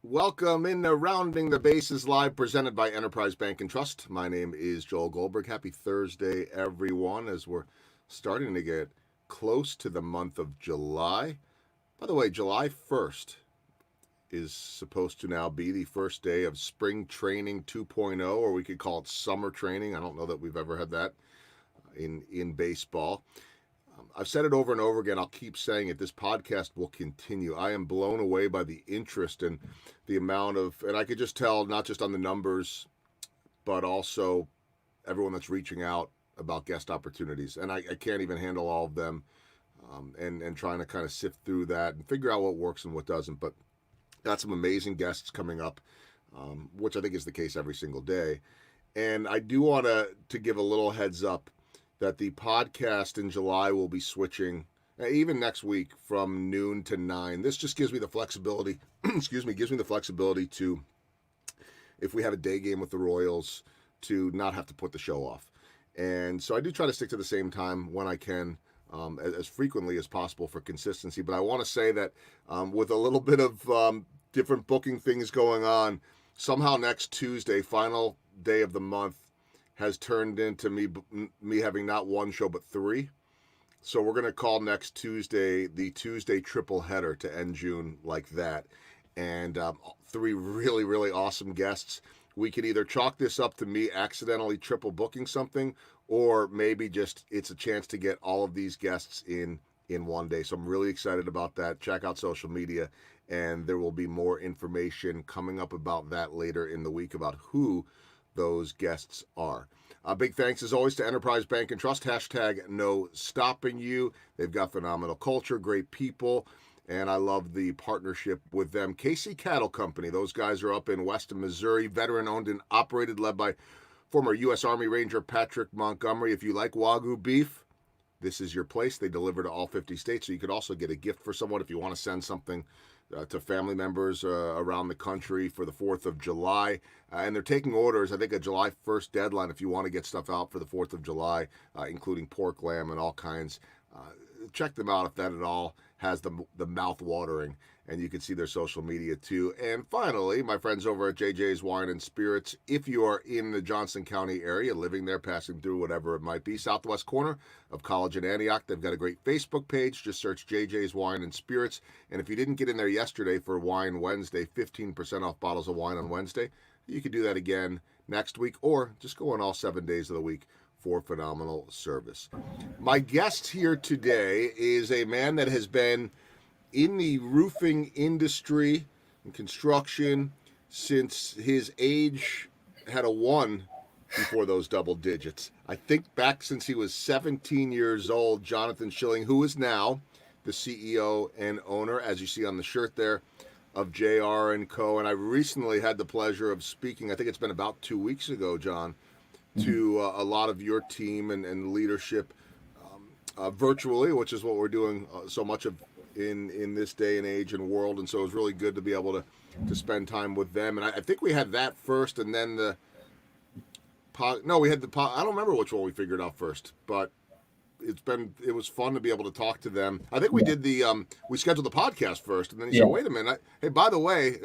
Welcome into Rounding the Bases Live, presented by Enterprise Bank and Trust. My name is Joel Goldberg. Happy Thursday, everyone, as we're starting to get close to the month of July. By the way, July 1st is supposed to now be the first day of spring training 2.0, or we could call it summer training. I don't know that we've ever had that in baseball. I've said it over and over again. I'll keep saying it. This podcast will continue. I am blown away by the interest and the amount of, and I could just tell, not just on the numbers, but also everyone that's reaching out about guest opportunities. And I can't even handle all of them, and trying to kind of sift through that and figure out what works and what doesn't. But got some amazing guests coming up, which I think is the case every single day. And I do want to give a little heads up that the podcast in July will be switching, even next week, from noon to 9. This just gives me the flexibility, gives me the flexibility to, if we have a day game with the Royals, to not have to put the show off. And so I do try to stick to the same time when I can, as frequently as possible for consistency. But I want to say that with a little bit of different booking things going on, somehow next Tuesday, final day of the month, has turned into me having not one show but three. So we're going to call next Tuesday the Tuesday triple header to end June like that. And three really, really awesome guests. We can either chalk this up to me accidentally triple booking something, or maybe just it's a chance to get all of these guests in one day. So I'm really excited about that. Check out social media, and there will be more information coming up about that later in the week about who those guests are. Big thanks as always to Enterprise Bank and Trust, hashtag no stopping you. They've got phenomenal culture, great people, and I love the partnership with them. Casey Cattle Company, those guys are up in Weston, Missouri, veteran owned and operated, led by former U.S. Army Ranger Patrick Montgomery. If you like Wagyu beef, this is your place. They deliver to all 50 states, so you could also get a gift for someone if you want to send something to family members around the country for the 4th of July. And they're taking orders, I think a July 1st deadline if you want to get stuff out for the 4th of July, including pork, lamb, and all kinds. Check them out if that at all has the mouth watering, and you can see their social media too. And finally, my friends over at JJ's Wine and Spirits, if you are in the Johnson County area, living there, passing through, whatever it might be, southwest corner of College and Antioch, they've got a great Facebook page. Just search JJ's Wine and Spirits. And if you didn't get in there yesterday for Wine Wednesday, 15% off bottles of wine on Wednesday, you can do that again next week, or just go on all 7 days of the week for phenomenal service. My guest here today is a man that has been in the roofing industry and construction since his age had a 1 before those double digits. I think back since he was 17 years old. Jonathan Schilling, who is now the CEO and owner, as you see on the shirt there, of JR & Co. And I recently had the pleasure of speaking, I think it's been about 2 weeks ago, John, to a lot of your team and leadership virtually, which is what we're doing so much of in this day and age and world. And so it was really good to be able to spend time with them. And I think we had that first, and then I don't remember which one we figured out first, but it was fun to be able to talk to them. I think we did we scheduled the podcast first, and then he said, wait a minute, hey, by the way,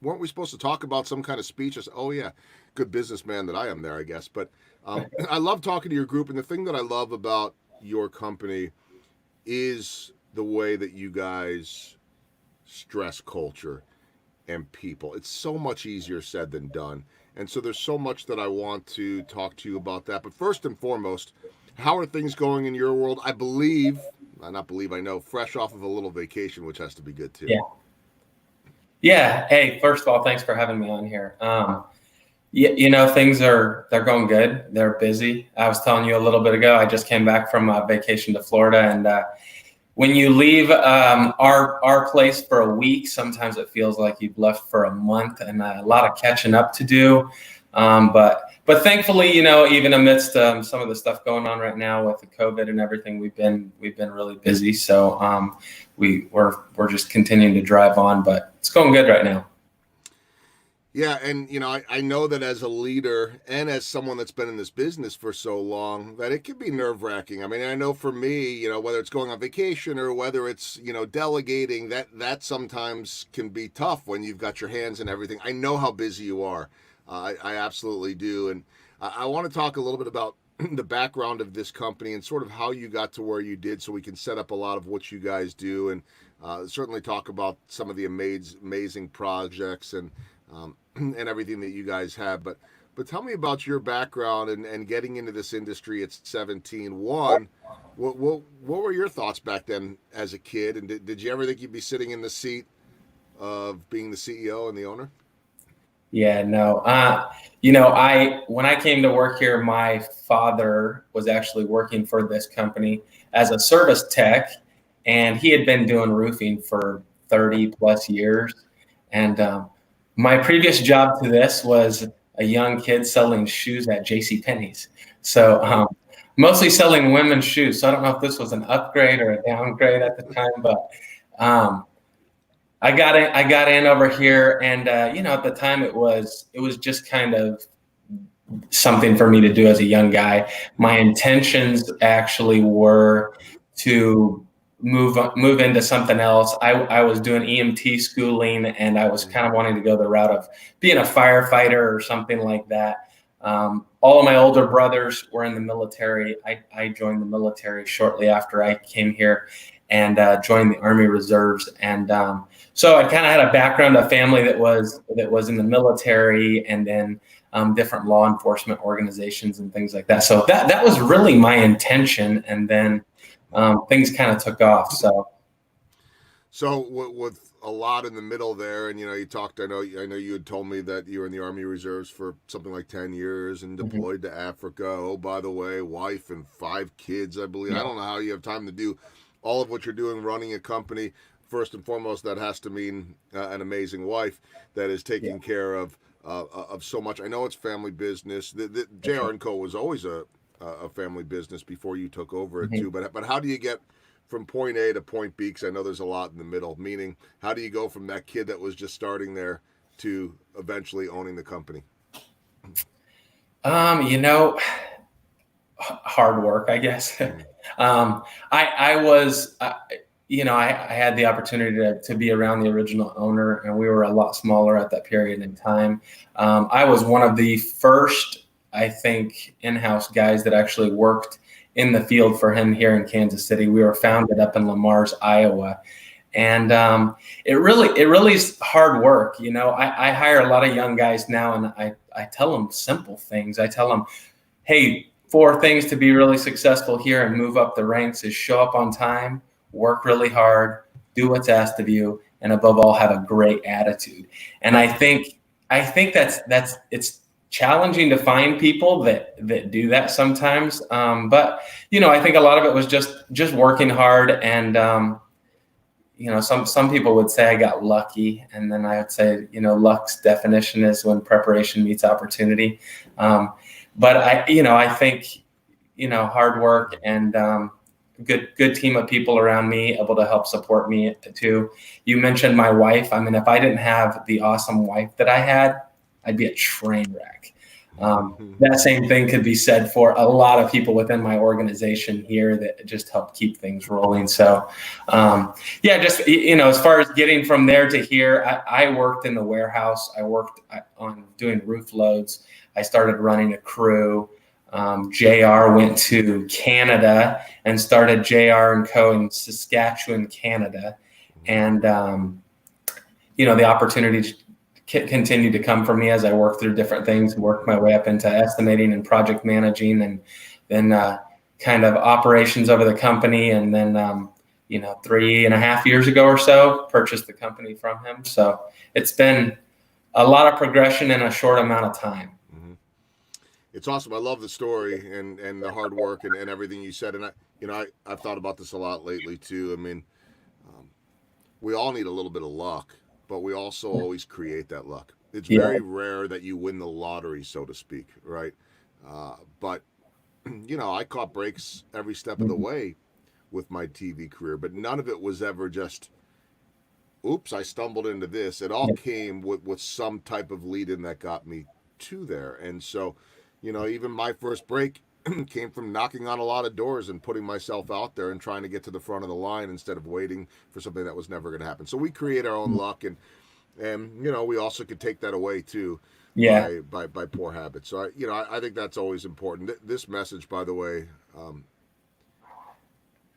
weren't we supposed to talk about some kind of speech? I said, oh yeah, good businessman that I am there, I guess. But I love talking to your group, and the thing that I love about your company is the way that you guys stress culture and people. It's so much easier said than done. And so there's so much that I want to talk to you about that. But first and foremost, how are things going in your world? I know, fresh off of a little vacation, which has to be good too. Yeah. Hey, first of all, thanks for having me on here. Things they're going good. They're busy. I was telling you a little bit ago, I just came back from a vacation to Florida, and when you leave our place for a week, sometimes it feels like you've left for a month, and a lot of catching up to do. But thankfully, even amidst some of the stuff going on right now with the COVID and everything, we've been really busy. So we're just continuing to drive on, but it's going good right now. Yeah, and I know that as a leader and as someone that's been in this business for so long, that it can be nerve-wracking. I mean, I know for me, whether it's going on vacation or whether it's, delegating, that sometimes can be tough when you've got your hands in everything. I know how busy you are. I absolutely do. And I want to talk a little bit about the background of this company and sort of how you got to where you did, so we can set up a lot of what you guys do, and certainly talk about some of the amazing projects and everything that you guys have. But tell me about your background and getting into this industry at 17. One, what were your thoughts back then as a kid? And did you ever think you'd be sitting in the seat of being the CEO and the owner? Yeah, no. I when I came to work here, my father was actually working for this company as a service tech, and he had been doing roofing for 30 plus years. And my previous job to this was a young kid selling shoes at J.C. Penney's. So mostly selling women's shoes. So I don't know if this was an upgrade or a downgrade at the time, but um, I got in over here, and at the time it was just kind of something for me to do as a young guy. My intentions actually were to move into something else. I was doing EMT schooling, and I was kind of wanting to go the route of being a firefighter or something like that. All of my older brothers were in the military. I joined the military shortly after I came here, and joined the Army Reserves. And so I kind of had a background, a family that was in the military, and then different law enforcement organizations and things like that. So that was really my intention, and then things kind of took off. So with a lot in the middle there, and you talked. I know you had told me that you were in the Army Reserves for something like 10 years and Mhm. deployed to Africa. Oh, by the way, wife and 5 kids, I believe. Yeah. I don't know how you have time to do all of what you're doing running a company. First and foremost, that has to mean an amazing wife that is Yeah, taking care of so much. I know it's family business. The for JR sure. and Co was always a family business before you took over it Mhm. too. But how do you get from point A to point B? Because I know there's a lot in the middle. Meaning, how do you go from that kid that was just starting there to eventually owning the company? Um, you know, hard work, I guess. Mm. I was, I had the opportunity to be around the original owner, and we were a lot smaller at that period in time. I was one of the first, I think, in-house guys that actually worked in the field for him here in Kansas City. We were founded up in Lamars, Iowa, and it really is hard work. I hire a lot of young guys now, and I tell them simple things. I tell them, hey, 4 things to be really successful here and move up the ranks is show up on time, work really hard, do what's asked of you, and above all, have a great attitude. And I think that's it's challenging to find people that do that sometimes. But I think a lot of it was just working hard, and some people would say I got lucky, and then I would say luck's definition is when preparation meets opportunity. But I think hard work and good team of people around me able to help support me too. You mentioned my wife. I mean, if I didn't have the awesome wife that I had, I'd be a train wreck. That same thing could be said for a lot of people within my organization here that just help keep things rolling. So, yeah, just as far as getting from there to here, I worked in the warehouse. I worked on doing roof loads. I started running a crew. JR went to Canada and started JR and Co. in Saskatchewan, Canada, and the opportunity continued to come for me as I worked through different things, worked my way up into estimating and project managing, and then kind of operations over the company, and then 3.5 years ago or so, purchased the company from him. So it's been a lot of progression in a short amount of time. Mm-hmm. It's awesome. I love the story and the hard work and everything you said. And I've thought about this a lot lately too. I mean, um, we all need a little bit of luck, but we also always create that luck. It's Yeah. very rare that you win the lottery, so to speak, right? But I caught breaks every step of the way with my TV career, but none of it was ever just oops, I stumbled into this. It all Yeah. came with some type of lead in that got me to there. And so, even my first break came from knocking on a lot of doors and putting myself out there and trying to get to the front of the line instead of waiting for something that was never going to happen. So we create our own luck, and we also could take that away too Yeah. by poor habits. So I think that's always important. This message, by the way,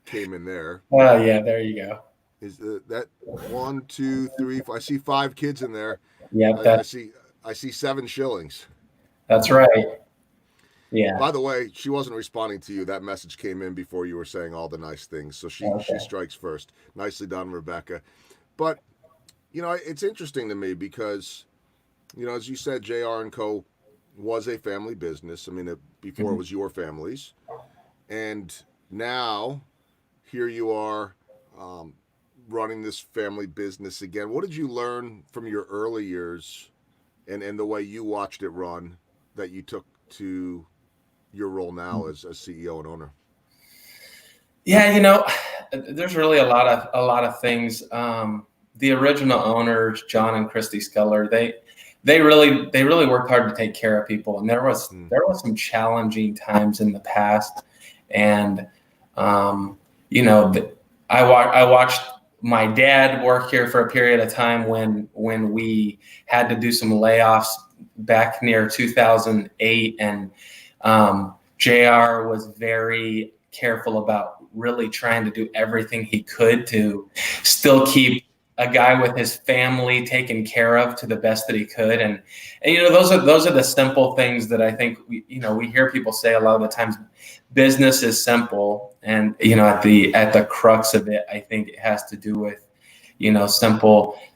came in there. Well, yeah, there you go. Is that 1, 2, 3, 4, I see 5 kids in there. Yep, I see 7 shillings. that's right. Yeah. By the way, she wasn't responding to you. That message came in before you were saying all the nice things. So she Okay. strikes first. Nicely done, Rebecca. But it's interesting to me because as you said, JR and Co. was a family business. I mean, before it Mhm. was your family's, and now here you are, um, running this family business again. What did you learn from your early years and the way you watched it run that you took to your role now as CEO and owner? Yeah, there's really a lot of things. The original owners, John and Christy Skeller, they really worked hard to take care of people, and Hmm. there was some challenging times in the past, and um, you know, I watched my dad work here for a period of time when we had to do some layoffs back near 2008, and JR was very careful about really trying to do everything he could to still keep a guy with his family taken care of to the best that he could. And those are the simple things that I think we hear people say a lot of the times. Business is simple, and at the crux of it, I think it has to do with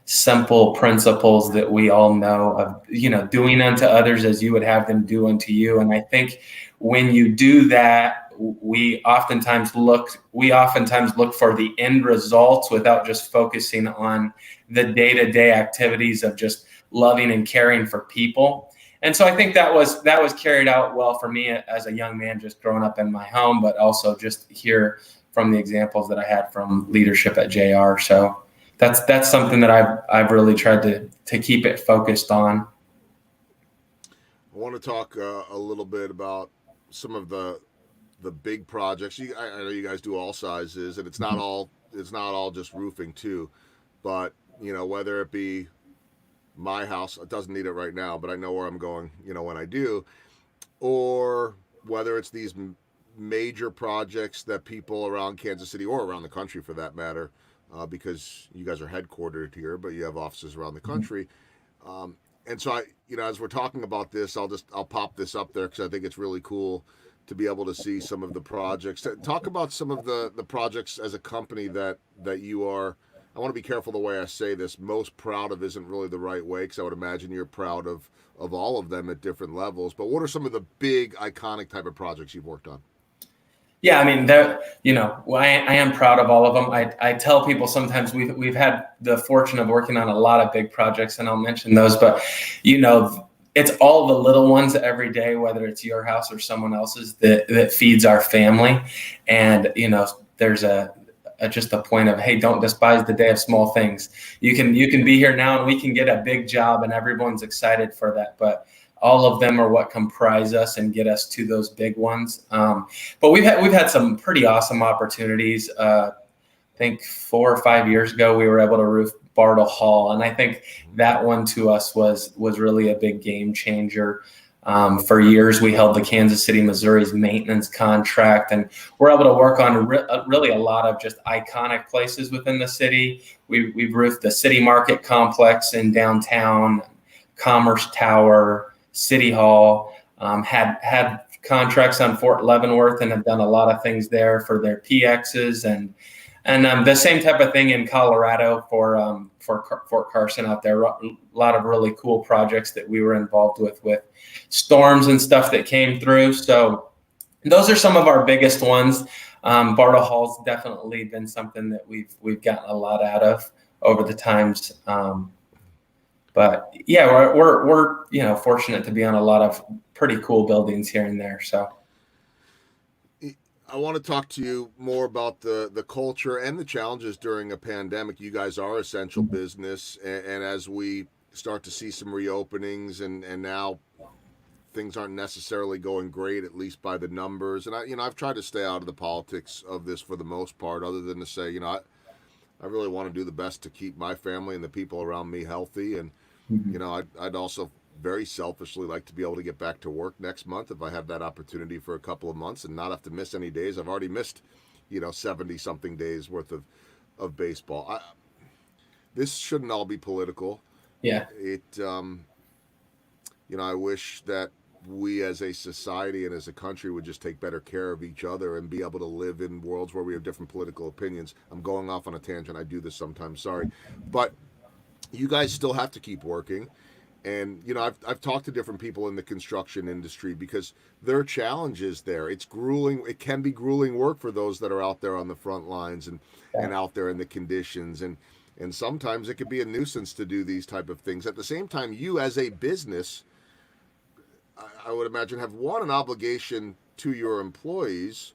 simple principles that we all know of, doing unto others as you would have them do unto you. And I think when you do that, we oftentimes look for the end results without just focusing on the day-to-day activities of just loving and caring for people. And so I think that was carried out well for me as a young man, just growing up in my home, but also just hear from the examples that I had from leadership at JR. So that's something that I've really tried to keep it focused on. I want to talk a little bit about some of the big projects. I know you guys do all sizes, and it's not all just roofing too. But whether it be my house, it doesn't need it right now, but I know where I'm going. When I do, or whether it's these major projects that people around Kansas City or around the country, for that matter, because you guys are headquartered here, but you have offices around the country. And so as we're talking about this, I'll pop this up there because I think it's really cool to be able to see some of the projects. Talk about some of the projects as a company that you are. I want to be careful the way I say this. Most proud of isn't really the right way, because I would imagine you're proud of all of them at different levels. But what are some of the big iconic type of projects you've worked on? Yeah, I mean, I am proud of all of them. I tell people sometimes we've had the fortune of working on a lot of big projects, and I'll mention those, but it's all the little ones every day, whether it's your house or someone else's, that feeds our family. And there's just a point of, hey, don't despise the day of small things. You can be here now, and we can get a big job, and everyone's excited for that, but all of them are what comprise us and get us to those big ones. But we've had some pretty awesome opportunities. I think 4 or 5 years ago, we were able to roof Bartle Hall, and I think that one to us was really a big game changer. For years, we held the Kansas City, Missouri's maintenance contract, and we're able to work on really a lot of just iconic places within the city. We've roofed the City Market complex in downtown, Commerce Tower, City Hall, had contracts on Fort Leavenworth, and have done a lot of things there for their PXs, and the same type of thing in Colorado for Fort Carson out there. A lot of really cool projects that we were involved with storms and stuff that came through. So those are some of our biggest ones. Bartle Hall's definitely been something that we've gotten a lot out of over the times. But yeah, we're fortunate to be on a lot of pretty cool buildings here and there. So I want to talk to you more about the culture and the challenges during a pandemic. You guys are essential business, and as we start to see some reopenings, and now things aren't necessarily going great, at least by the numbers. And I've tried to stay out of the politics of this for the most part, other than to say, I really want to do the best to keep my family and the people around me healthy. And Mhm. I'd also very selfishly like to be able to get back to work next month if I have that opportunity for a couple of months and not have to miss any days. I've already missed, 70 something days worth of baseball. This shouldn't all be political. Yeah. I wish that we as a society and as a country would just take better care of each other and be able to live in worlds where we have different political opinions. I'm going off on a tangent. I do this sometimes. Sorry. But you guys still have to keep working. And I've talked to different people in the construction industry because there are challenges there. It's grueling. It can be grueling work for those that are out there on the front lines and out there in the conditions, and sometimes it could be a nuisance to do these type of things. At the same time, you as a business, I would imagine, have an obligation to your employees,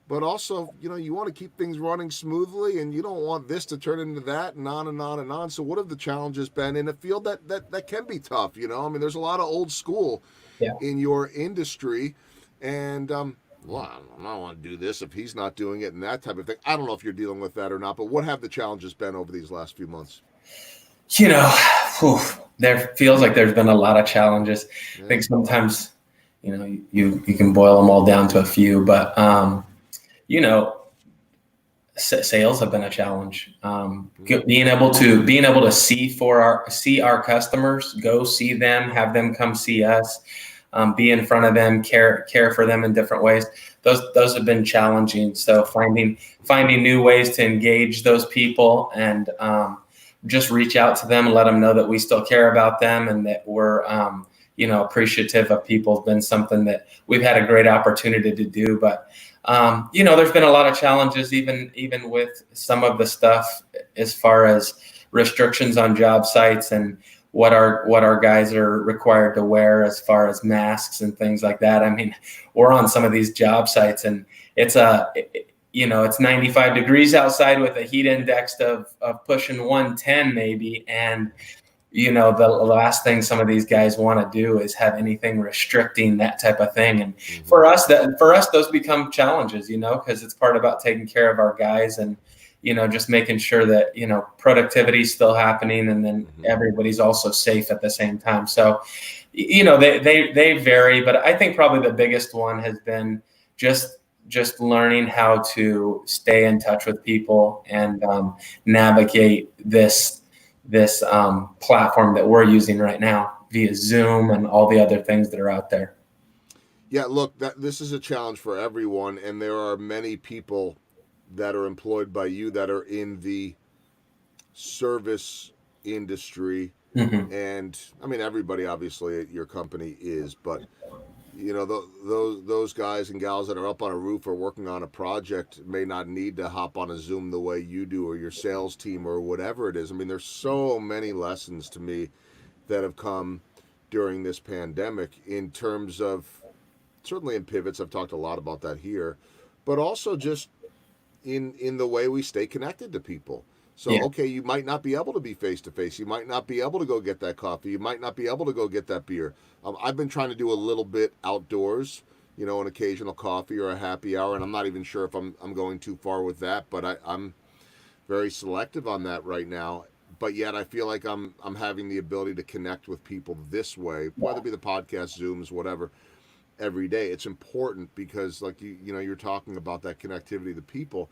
but also, you want to keep things running smoothly, and you don't want this to turn into that, and on and on and on. So, what have the challenges been in a field that can be tough? I mean, there's a lot of old school Yeah. in your industry, and well, I don't want to do this if he's not doing it, and that type of thing. I don't know if you're dealing with that or not, but what have the challenges been over these last few months? You know, whew, there feels like there's been a lot of challenges. Yeah. I think sometimes, you can boil them all down to a few, but you know, sales have been a challenge. Being able to see our customers, go see them, have them come see us, be in front of them, care for them in different ways. Those have been challenging. So finding new ways to engage those people and just reach out to them and let them know that we still care about them and that we're appreciative of people has been something that we've had a great opportunity to do. But there's been a lot of challenges, even with some of the stuff as far as restrictions on job sites and what our guys are required to wear as far as masks and things like that. I mean, we're on some of these job sites and it's 95 degrees outside with a heat index of pushing 110 maybe. And the last thing some of these guys want to do is have anything restricting that type of thing. And for us, those become challenges, because it's part about taking care of our guys and, just making sure that, productivity is still happening and then everybody's also safe at the same time. So, they vary, but I think probably the biggest one has been just learning how to stay in touch with people and navigate this platform that we're using right now via Zoom and all the other things that are out there. Yeah, look, this is a challenge for everyone, and there are many people that are employed by you that are in the service industry. And I mean, everybody obviously at your company is, but those guys and gals that are up on a roof or working on a project may not need to hop on a Zoom the way you do, or your sales team, or whatever it is. I mean, there's so many lessons to me that have come during this pandemic in terms of, certainly in pivots, I've talked a lot about that here, but also just in the way we stay connected to people. So, okay, you might not be able to be face to face. You might not be able to go get that coffee. You might not be able to go get that beer. I've been trying to do a little bit outdoors, an occasional coffee or a happy hour, and I'm not even sure if I'm going too far with that, but I'm very selective on that right now. But yet I feel like I'm having the ability to connect with people this way, whether it be the podcast, Zooms, whatever, every day. It's important because, like you're talking about that connectivity to people.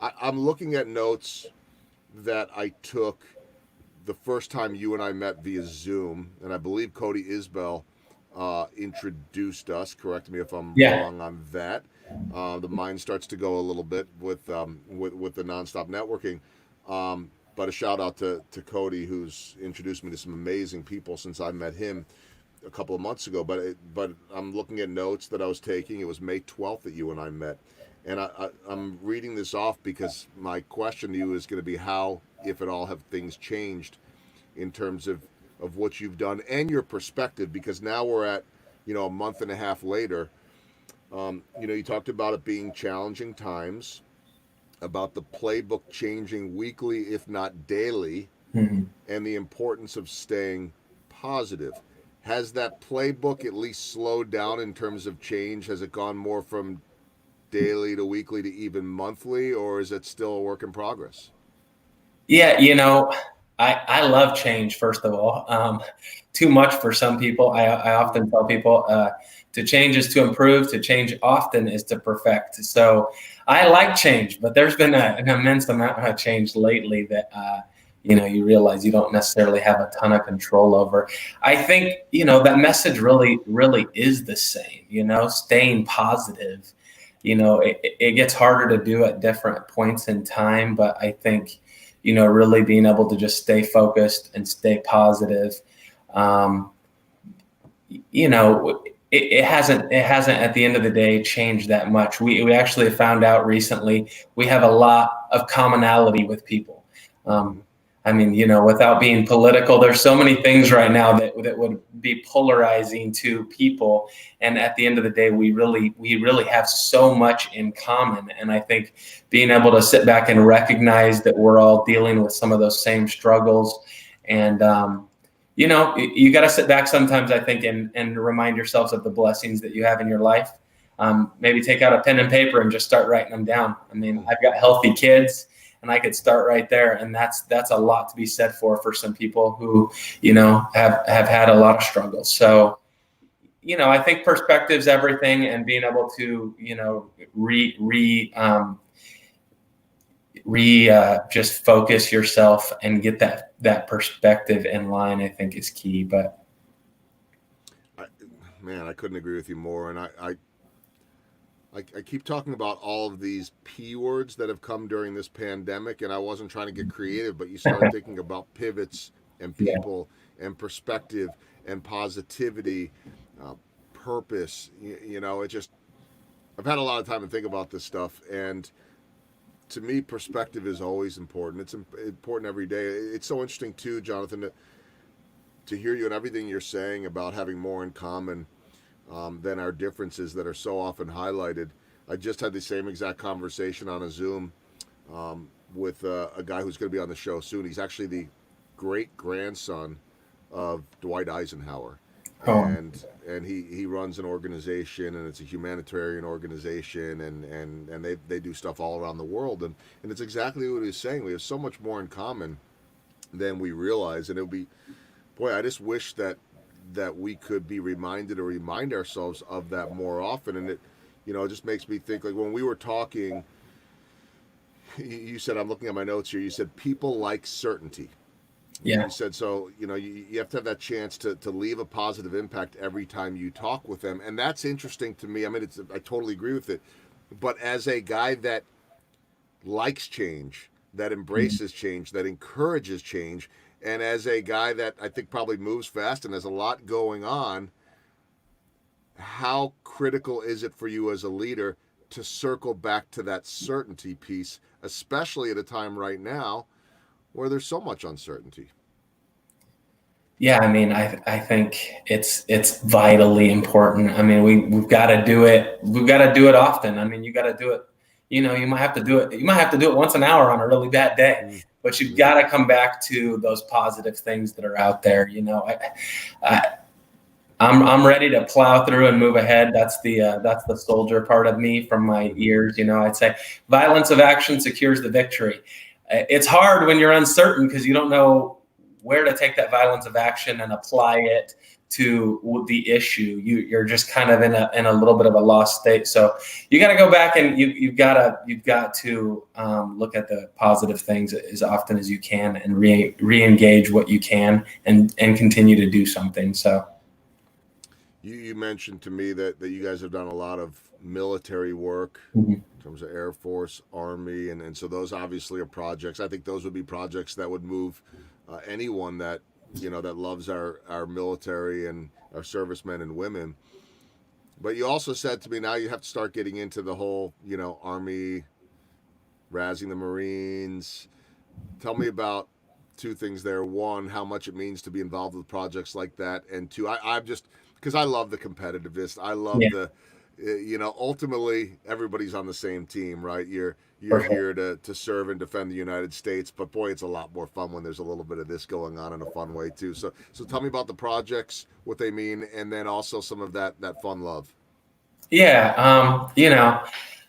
I'm looking at notes that I took the first time you and I met via Zoom, and I believe Cody Isbell introduced us. Correct me if I'm wrong on that. The mind starts to go a little bit with the nonstop networking. But a shout out to Cody, who's introduced me to some amazing people since I met him a couple of months ago. But I'm looking at notes that I was taking. It was May 12th that you and I met. And I'm reading this off because my question to you is going to be how, if at all, have things changed in terms of what you've done and your perspective, because now we're at, a month and a half later. You talked about it being challenging times, about the playbook changing weekly, if not daily, Mhm. and the importance of staying positive. Has that playbook at least slowed down in terms of change? Has it gone more from daily to weekly to even monthly, or is it still a work in progress? Yeah, I love change, first of all. Too much for some people. I often tell people to change is to improve, to change often is to perfect. So I like change, but there's been an immense amount of change lately that, you realize you don't necessarily have a ton of control over. I think, that message really, really is the same, staying positive. It gets harder to do at different points in time, but I think, really being able to just stay focused and stay positive. Um, it hasn't at the end of the day changed that much. We actually found out recently we have a lot of commonality with people. Um, Mm-hmm. I mean, without being political, there's so many things right now that would be polarizing to people. And at the end of the day, we really have so much in common. And I think being able to sit back and recognize that we're all dealing with some of those same struggles, and you got to sit back sometimes, I think, and remind yourselves of the blessings that you have in your life. Maybe take out a pen and paper and just start writing them down. I mean, I've got healthy kids, and I could start right there, and that's a lot to be said for some people who have had a lot of struggles. So I think perspective's everything, and being able to just focus yourself and get that perspective in line, I think, is key. But I, man, I couldn't agree with you more. And I keep talking about all of these P words that have come during this pandemic, and I wasn't trying to get creative, but you start thinking about pivots and yeah, people and perspective and positivity, uh, purpose. It just, I've had a lot of time to think about this stuff. And to me, perspective is always important. It's important every day. It's so interesting, too, Jonathan, to hear you and everything you're saying about having more in common than our differences that are so often highlighted. I just had the same exact conversation on a Zoom with a guy who's going to be on the show soon. He's actually the great grandson of Dwight Eisenhower, oh, and he runs an organization, and it's a humanitarian organization, and they do stuff all around the world, and it's exactly what he was saying. We have so much more in common than we realize, and it would be, boy, I just wish that we could be reminded or remind ourselves of that more often. And it just makes me think, like, when we were talking, you said, I'm looking at my notes here, you said people like certainty. yeah, You said, so you have to have that chance to leave a positive impact every time you talk with them, and that's interesting to me. I mean, I totally agree with it, but as a guy that likes change, that embraces change, that encourages change, and as a guy that I think probably moves fast and has a lot going on, how critical is it for you as a leader to circle back to that certainty piece, especially at a time right now where there's so much uncertainty? yeah. I mean, I think it's vitally important. I mean, we've got to do it. We've got to do it often. I mean, you got to do it. You might have to do it. You might have to do it once an hour on a really bad day, Mm, but you've yeah. got to come back to those positive things that are out there. I, I'm ready to plow through and move ahead. That's the soldier part of me from my Mm-hmm. ears. I'd say violence of action secures the victory. It's hard when you're uncertain because you don't know where to take that violence of action and apply it to the issue. You're just kind of in a little bit of a lost state. So you got to go back and you've got to look at the positive things as often as you can and re-engage what you can and continue to do something. So. You mentioned to me that you guys have done a lot of military work Mhm. in terms of Air Force, Army, and so those obviously are projects. I think those would be projects that would move anyone that loves our military and our servicemen and women. But you also said to me, now you have to start getting into the whole Army, razzing the Marines. Tell me about two things there. One, how much it means to be involved with projects like that, and two, I'm just, because I love the competitiveness. I Yeah. love the ultimately everybody's on the same team, right? You're For sure. here to serve and defend the United States, but boy, it's a lot more fun when there's a little bit of this going on in a fun way too. So tell me about the projects, what they mean, and then also some of that fun love. Yeah,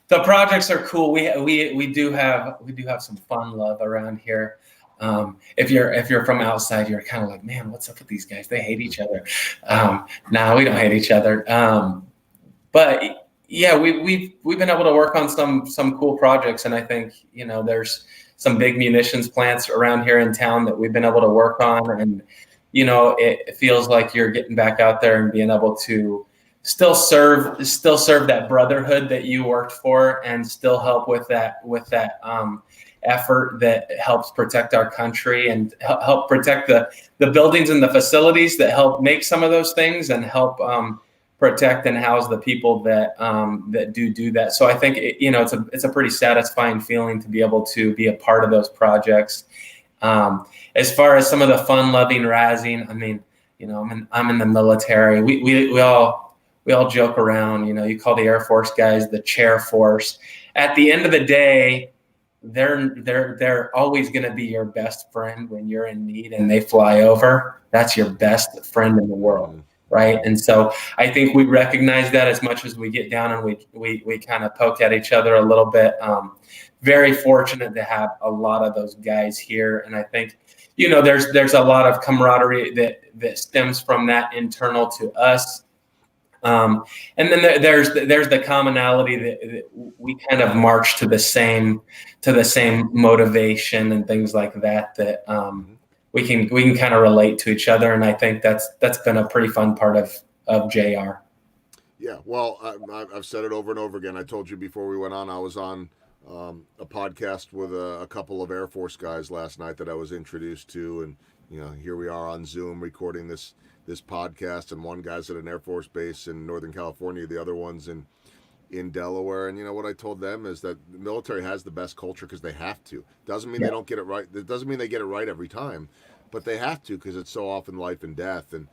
the projects are cool. We do have some fun love around here. If you're from outside, you're kind of like, man, what's up with these guys? They hate each other. No, we don't hate each other. But yeah, we've been able to work on some cool projects, and I think there's some big munitions plants around here in town that we've been able to work on, and it feels like you're getting back out there and being able to still serve that brotherhood that you worked for, and still help with that effort that helps protect our country and help protect the buildings and the facilities that help make some of those things, and help protect and house the people that do that. So I think it's a pretty satisfying feeling to be able to be a part of those projects. As far as some of the fun-loving razzing, I mean, I'm in the military. We all joke around. You call the Air Force guys the chair force. At the end of the day, they're always going to be your best friend when you're in need and they fly over. That's your best friend in the world, right? And so I think we recognize that as much as we get down and we kind of poke at each other a little bit. Very fortunate to have a lot of those guys here, and I think there's a lot of camaraderie that stems from that internal to us. And then there's the commonality that we kind of march to the same motivation and things like that we can kind of relate to each other, and I think that's been a pretty fun part of JR. Yeah, well, I've said it over and over again. I told you before we went on, I was on a podcast with a couple of Air Force guys last night that I was introduced to, and here we are on Zoom recording this podcast, and one guy's at an Air Force base in Northern California, the other one's in Delaware. And what I told them is that the military has the best culture because they have to. Doesn't mean they don't get it right. It doesn't mean they get it right every time, but they have to because it's so often life and death. And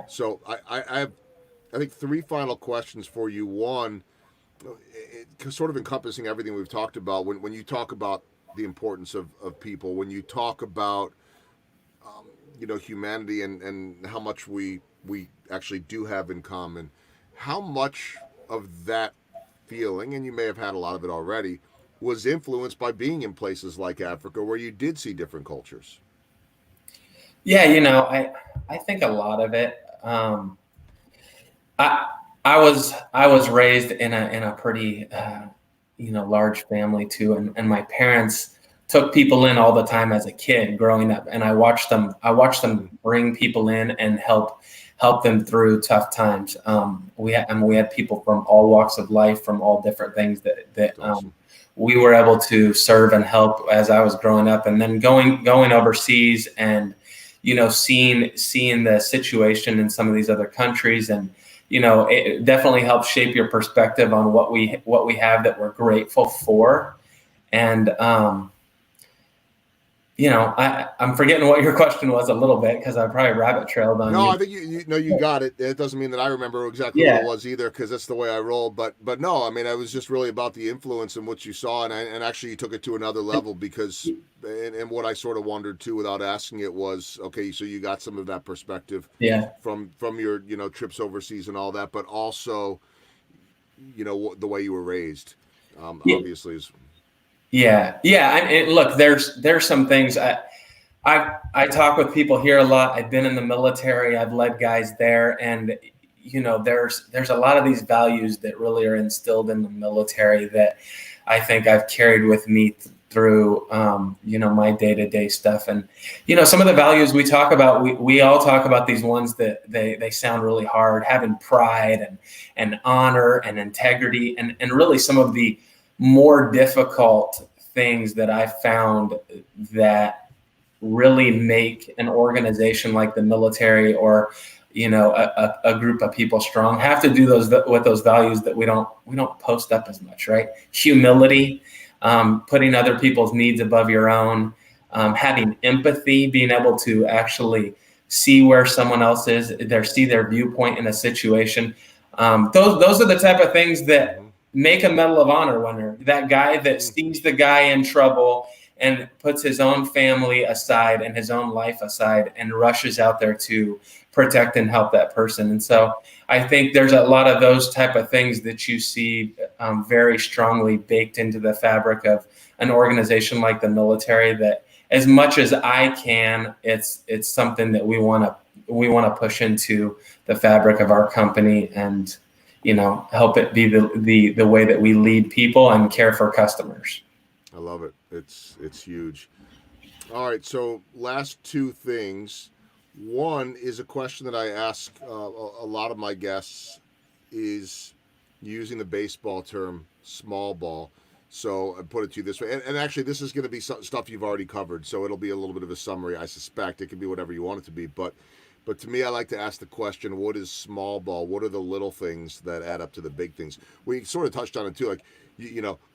so I have, I think, three final questions for you. One, sort of encompassing everything we've talked about. When you talk about the importance of people, when you talk about humanity and how much we actually do have in common, how much of that feeling, and you may have had a lot of it already, was influenced by being in places like Africa where you did see different cultures? Yeah, I think a lot of it. I was raised in a pretty large family too, and my parents took people in all the time as a kid growing up, and I watched them bring people in and help them through tough times. We had people from all walks of life, from all different things that Awesome. we were able to serve and help as I was growing up, and then going overseas and seeing the situation in some of these other countries, and it definitely helps shape your perspective on what we have that we're grateful for. And I'm forgetting what your question was a little bit because I probably rabbit trailed on you. No, I think you got it. It doesn't mean that I remember exactly what it was either, because that's the way I roll. But no, I mean, I was just really about the influence and what you saw, and actually you took it to another level, because and what I sort of wondered too, without asking it, was, okay, so you got some of that perspective from your trips overseas and all that, but also the way you were raised, obviously is. Yeah. And look, there's some things I talk with people here a lot. I've been in the military. I've led guys there, and there's a lot of these values that really are instilled in the military that I think I've carried with me through my day-to-day stuff. And some of the values we talk about, we all talk about these ones that they sound really hard: having pride and honor and integrity, and really some of the more difficult things that I found that really make an organization like the military, or a group of people strong, have to do with those values that we don't post up as much, right? Humility, putting other people's needs above your own, having empathy, being able to actually see where someone else is, see their viewpoint in a situation. Those are the type of things that make a Medal of Honor winner. That guy that sees the guy in trouble and puts his own family aside and his own life aside and rushes out there to protect and help that person. And so I think there's a lot of those type of things that you see very strongly baked into the fabric of an organization like the military, that as much as I can, it's something that we want to push into the fabric of our company, and help it be the way that we lead people and care for customers. I love it. It's huge. All right, so last two things. One is a question that I ask a lot of my guests, is using the baseball term small ball. So I put it to you this way, and actually this is going to be stuff you've already covered, so it'll be a little bit of a summary. I suspect it can be whatever you want it to be, but to me, I like to ask the question, what is small ball? What are the little things that add up to the big things? We sort of touched on it too, like,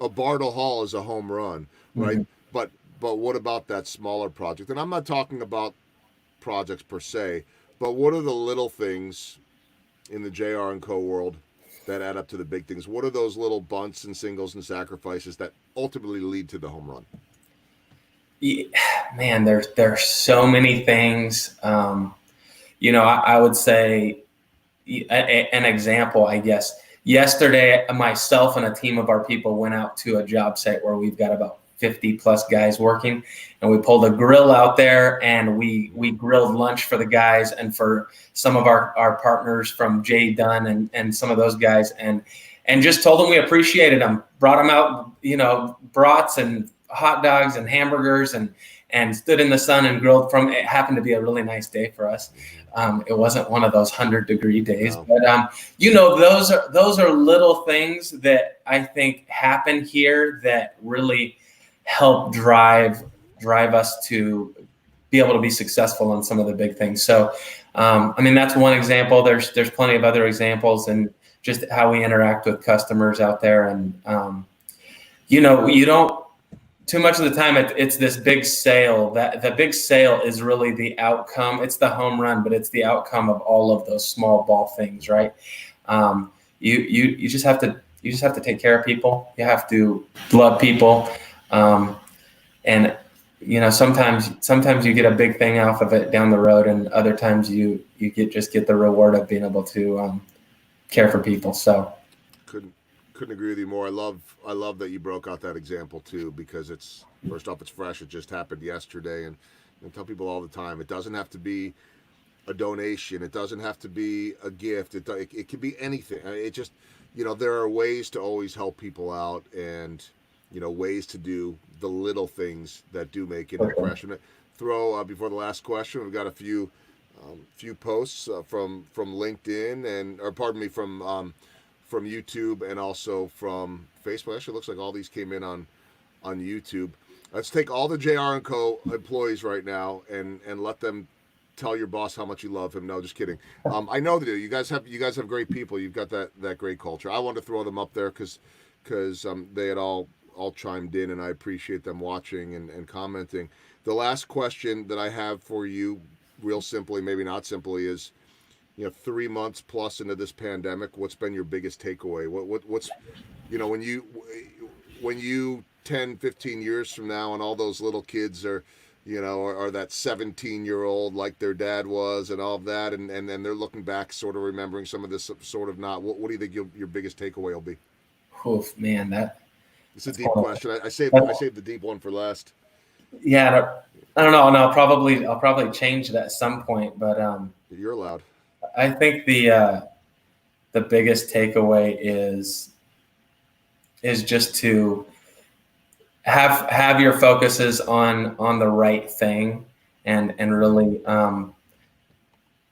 a Bartle Hall is a home run, right? Mm-hmm. But what about that smaller project? And I'm not talking about projects per se, but what are the little things in the JR and Co world that add up to the big things? What are those little bunts and singles and sacrifices that ultimately lead to the home run? Yeah, man, there's so many things. I would say an example, I guess. Yesterday, myself and a team of our people went out to a job site where we've got about 50 plus guys working, and we pulled a grill out there, and we grilled lunch for the guys and for some of our partners from Jay Dunn and some of those guys, and just told them we appreciated them, brought them out, brats and hot dogs and hamburgers, and stood in the sun and grilled from. It happened to be a really nice day for us. It wasn't one of those 100-degree days, no. But those are little things that I think happen here that really help drive us to be able to be successful on some of the big things. So, that's one example. There's plenty of other examples, and just how we interact with customers out there. And, you don't, too much of the time it's this big sale. That the big sale is really the outcome. It's the home run, but it's the outcome of all of those small ball things, right? You just have to take care of people. You have to love people. And sometimes you get a big thing off of it down the road, and other times you get the reward of being able to care for people. So couldn't agree with you more. I love that you broke out that example too, because it's, first off, it's fresh. It just happened yesterday, and I tell people all the time, it doesn't have to be a donation. It doesn't have to be a gift. It can be anything. It just, there are ways to always help people out, and ways to do the little things that do make an impression. Throw before the last question, we've got a few posts from LinkedIn from YouTube, and also from Facebook. Actually, it looks like all these came in on YouTube. Let's take all the JR & Co employees right now and let them tell your boss how much you love him. No, just kidding. I know they do. You guys have great people. You've got that great culture. I wanted to throw them up there because they had all chimed in, and I appreciate them watching and commenting. The last question that I have for you, real simply, maybe not simply, is, 3 months plus into this pandemic, what's been your biggest takeaway? What's when you 10, 15 years from now, and all those little kids are that 17-year-old like their dad was, and all of that, and they're looking back, sort of remembering some of this, sort of not. What do you think your biggest takeaway will be? Oof, man, it's a deep question. I saved the deep one for last. Yeah, I don't know. And I'll probably change it at some point, but you're allowed. I think the biggest takeaway is just to have your focuses on the right thing, and really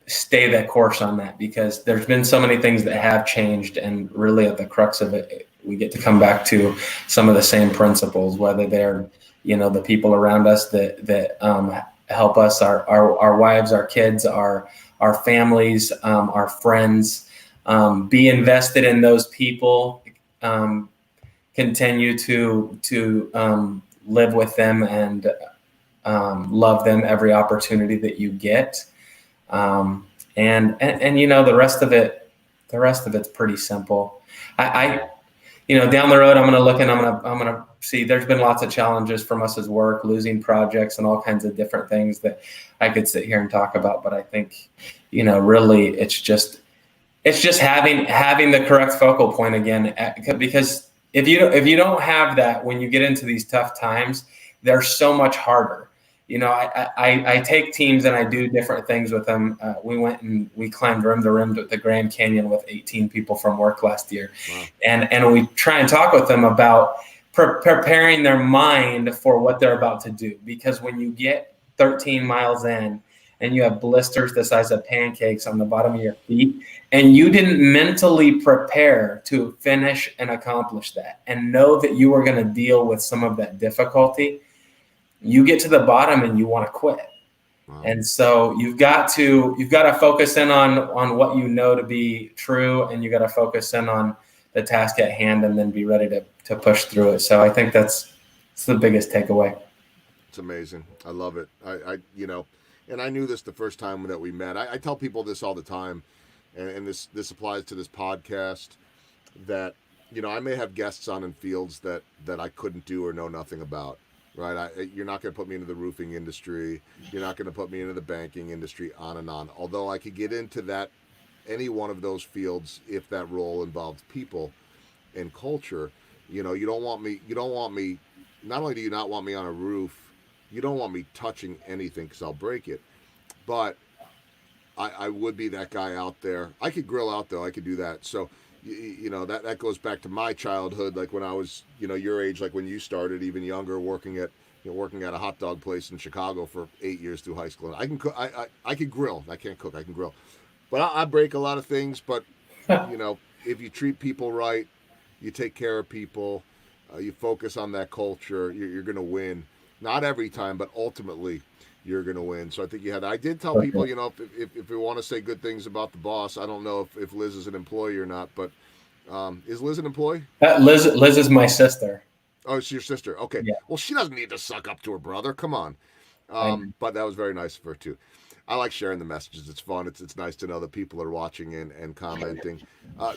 stay the course on that, because there's been so many things that have changed, and really at the crux of it, we get to come back to some of the same principles, whether they're the people around us that help us, our wives, our kids, our families, our friends. Be invested in those people. Continue to live with them, and love them every opportunity that you get. And the rest of it, The rest of it's pretty simple. Down the road, I'm going to look and I'm going to see. There's been lots of challenges from us as work, losing projects and all kinds of different things that I could sit here and talk about. But I think, really, it's just having the correct focal point again, because if you don't have that when you get into these tough times, they're so much harder. I take teams and I do different things with them. We went and we climbed rim to rim to the Grand Canyon with 18 people from work last year. Wow. And we try and talk with them about preparing their mind for what they're about to do. Because when you get 13 miles in and you have blisters the size of pancakes on the bottom of your feet, and you didn't mentally prepare to finish and accomplish that and know that you were going to deal with some of that difficulty, you get to the bottom and you want to quit. Wow. And so you've got to focus in on what you know to be true, and you got to focus in on the task at hand, and then be ready to push through it. So I think that's the biggest takeaway. It's amazing. I love it. And I knew this the first time that we met. I tell people this all the time, and this applies to this podcast, that I may have guests on in fields that I couldn't do or know nothing about. Right, you're not going to put me into the roofing industry. You're not going to put me into the banking industry, on and on. Although I could get into any one of those fields if that role involves people and culture. You don't want me. Not only do you not want me on a roof, you don't want me touching anything because I'll break it. But I would be that guy out there. I could grill out though. I could do that. So. That goes back to my childhood, like when I was, your age, like when you started, even younger, working at a hot dog place in Chicago for 8 years through high school. I can cook. I can grill. I can't cook. I can grill, but I break a lot of things. But if you treat people right, you take care of people, you focus on that culture, you're going to win. Not every time, but ultimately, you're going to win. So I think you had. I did tell people, if we want to say good things about the boss, I don't know if Liz is an employee or not, but is Liz an employee? Liz is my sister. Oh, it's your sister. Okay. Yeah. Well, she doesn't need to suck up to her brother. Come on. But that was very nice of her too. I like sharing the messages. It's fun. It's nice to know that people are watching and commenting.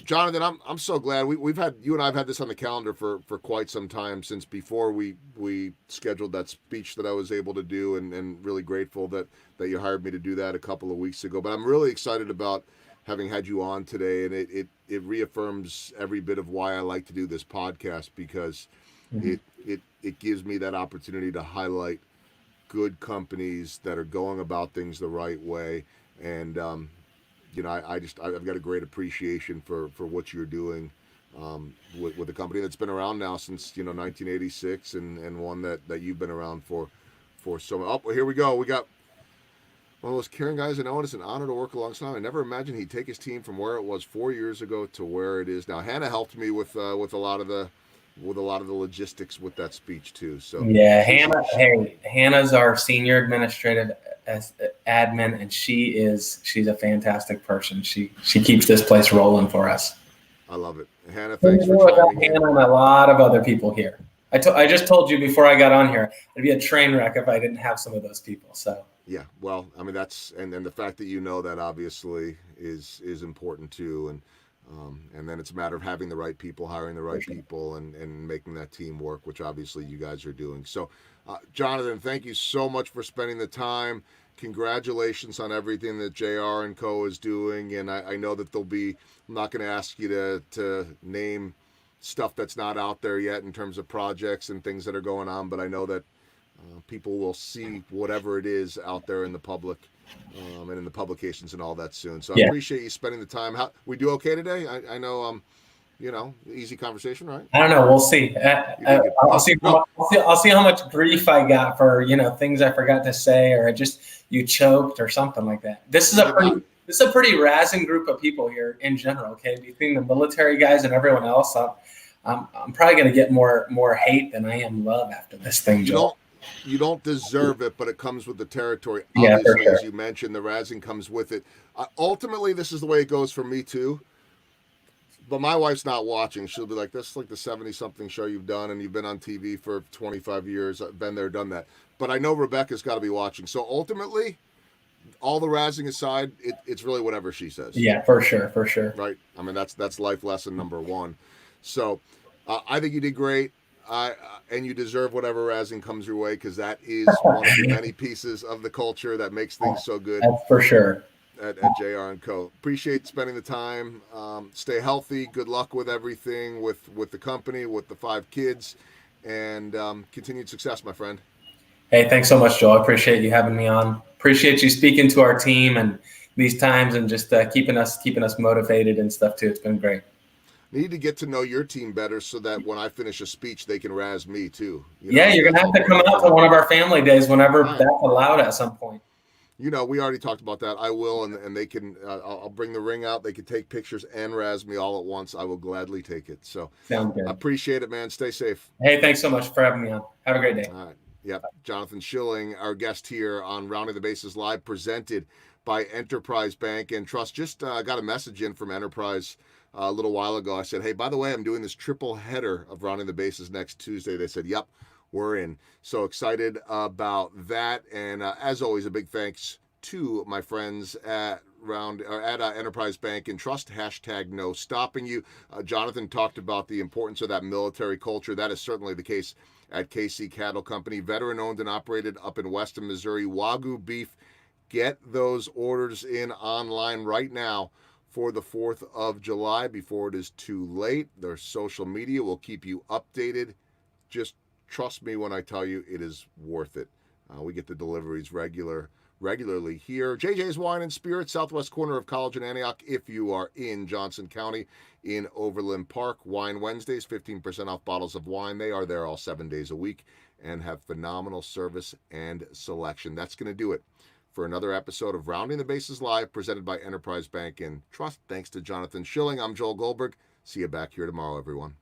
Jonathan, I'm so glad you and I have had this on the calendar for quite some time, since before we scheduled that speech that I was able to do, and really grateful that you hired me to do that a couple of weeks ago. But I'm really excited about having had you on today, and it reaffirms every bit of why I like to do this podcast, because it gives me that opportunity to highlight good companies that are going about things the right way. And I've got a great appreciation for what you're doing with a company that's been around now since 1986, and one that you've been around for so. Oh, here we go. We got one of those caring guys I know, and it's an honor to work alongside. I never imagined he'd take his team from where it was 4 years ago to where it is now. Hannah helped me with a lot of the logistics with that speech too. So yeah, Hannah's our senior administrative admin, and she's a fantastic person. She keeps this place rolling for us. I love it. Hannah, thanks for chiming in. Hannah and a lot of other people here. I just told you before I got on here, it'd be a train wreck if I didn't have some of those people. So yeah, well, I mean, that's and the fact that that obviously is important too, and then it's a matter of having the right people, hiring the right people, and making that team work, which obviously you guys are doing. So, Jonathan, thank you so much for spending the time. Congratulations on everything that JR and Co is doing, and I know that I'm not going to ask you to name stuff that's not out there yet in terms of projects and things that are going on, but I know that people will see whatever it is out there in the public and in the publications and all that soon. So I appreciate you spending the time. We do okay today? I know, easy conversation, right? I don't know. We'll see. I'll see how much grief I got for, things I forgot to say, or you choked or something like that. This is a pretty razzing group of people here in general. Okay. Between the military guys and everyone else, I'm probably going to get more hate than I am love after this thing, Joel. You don't deserve it, but it comes with the territory. Obviously, sure. As you mentioned, the razzing comes with it. Ultimately, this is the way it goes for me too. But my wife's not watching. She'll be like, "That's like the 70-something show you've done, and you've been on TV for 25 years. I've been there, done that." But I know Rebecca's got to be watching. So ultimately, all the razzing aside, it's really whatever she says. Yeah, for sure, for sure. Right. I mean, that's life lesson number one. So I think you did great. And you deserve whatever razzing comes your way, because that is one of the many pieces of the culture that makes things so good That's for sure. at JR and Co. Appreciate spending the time. Stay healthy. Good luck with everything, with the company, with the 5 kids, and continued success, my friend. Hey, thanks so much, Joel. I appreciate you having me on. Appreciate you speaking to our team and these times, and just keeping us motivated and stuff too. It's been great. Need to get to know your team better, so that when I finish a speech, they can razz me too. Yeah, you're gonna have to come out to one of our family days whenever that's allowed at some point. We already talked about that. I will, and they can. I'll bring the ring out. They can take pictures and razz me all at once. I will gladly take it. So, sounds good. I appreciate it, man. Stay safe. Hey, thanks so much for having me on. Have a great day. All right. Yep. Jonathan Schilling, our guest here on Rounding the Bases Live, presented by Enterprise Bank and Trust. Just got a message in from Enterprise a little while ago. I said, hey, by the way, I'm doing this triple header of Rounding the Bases next Tuesday. They said, yep, we're in. So excited about that. And as always, a big thanks to my friends at Enterprise Bank and Trust. Hashtag no stopping you. Jonathan talked about the importance of that military culture. That is certainly the case at KC Cattle Company, veteran owned and operated up in Weston, Missouri. Wagyu beef. Get those orders in online right now for the 4th of July before it is too late. Their social media will keep you updated. Just trust me when I tell you, it is worth it. We get the deliveries regularly here. JJ's Wine and Spirits, southwest corner of College and Antioch. If you are in Johnson County, in Overland Park, Wine Wednesdays, 15% off bottles of wine. They are there all 7 days a week and have phenomenal service and selection. That's going to do it for another episode of Rounding the Bases Live, presented by Enterprise Bank and Trust. Thanks to Jonathan Schilling. I'm Joel Goldberg. See you back here tomorrow, everyone.